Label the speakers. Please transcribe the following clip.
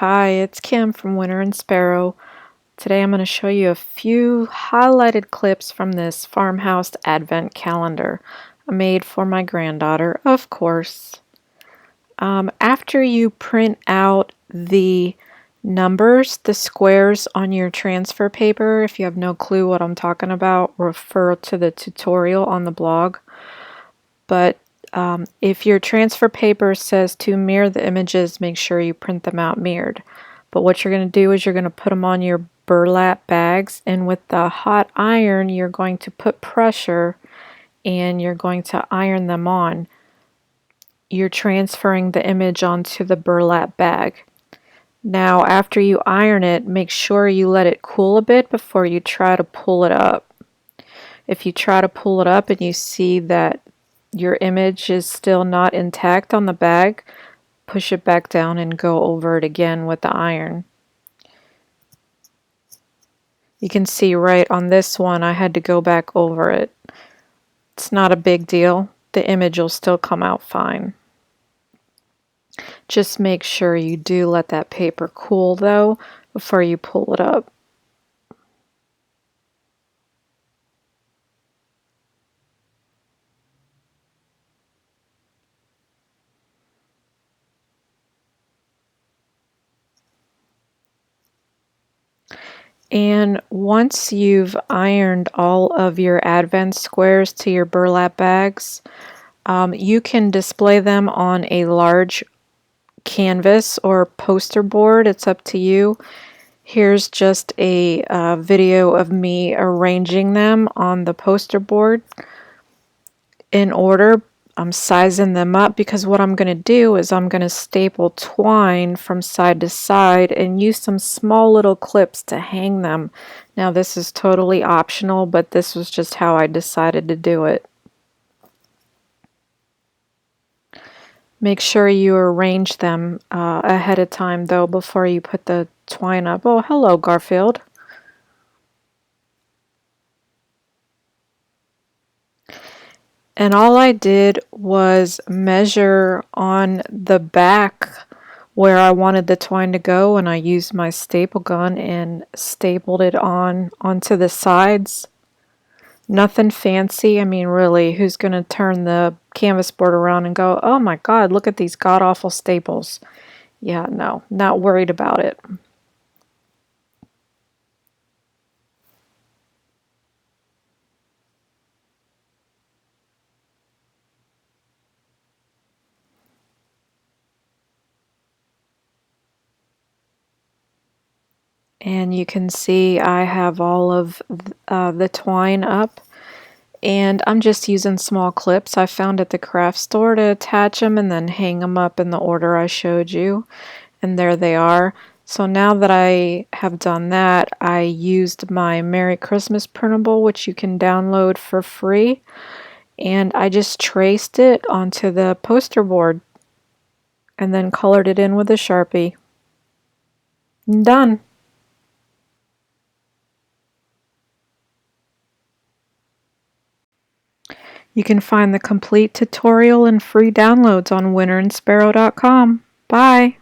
Speaker 1: Hi, it's Kim from Winter and Sparrow. Today I'm going to show you a few highlighted clips from this Farmhouse Advent Calendar I made for my granddaughter, of course. After you print out the numbers, the squares on your transfer paper, if you have no clue what I'm talking about, refer to the tutorial on the blog. But if your transfer paper says to mirror the images, make sure you print them out mirrored. But what you're going to do is you're going to put them on your burlap bags, and with the hot iron you're going to put pressure and you're going to iron them on. You're transferring the image onto the burlap bag. Now after you iron it, make sure you let it cool a bit before you try to pull it up. If you try to pull it up and you see that your image is still not intact on the bag, push it back down and go over it again with the iron. You can see right on this one I had to go back over it. It's not a big deal. The image will still come out fine. Just make sure you do let that paper cool though before you pull it up. And once you've ironed all of your Advent squares to your burlap bags, you can display them on a large canvas or poster board. It's up to you. Here's just a video of me arranging them on the poster board in order. I'm sizing them up because what I'm going to do is I'm going to staple twine from side to side and use some small little clips to hang them. Now this is totally optional, but this was just how I decided to do it. Make sure you arrange them ahead of time though before you put the twine up. Oh, hello Garfield. And all I did was measure on the back where I wanted the twine to go, and I used my staple gun and stapled it onto the sides. Nothing fancy. I mean, really, who's going to turn the canvas board around and go, oh my God, look at these god-awful staples. Yeah, no, not worried about it. And you can see I have all of the twine up, and I'm just using small clips I found at the craft store to attach them and then hang them up in the order I showed you. And there they are. So now that I have done that, I used my Merry Christmas printable, which you can download for free, and I just traced it onto the poster board and then colored it in with a Sharpie. Done. You can find the complete tutorial and free downloads on winterandsparrow.com. Bye!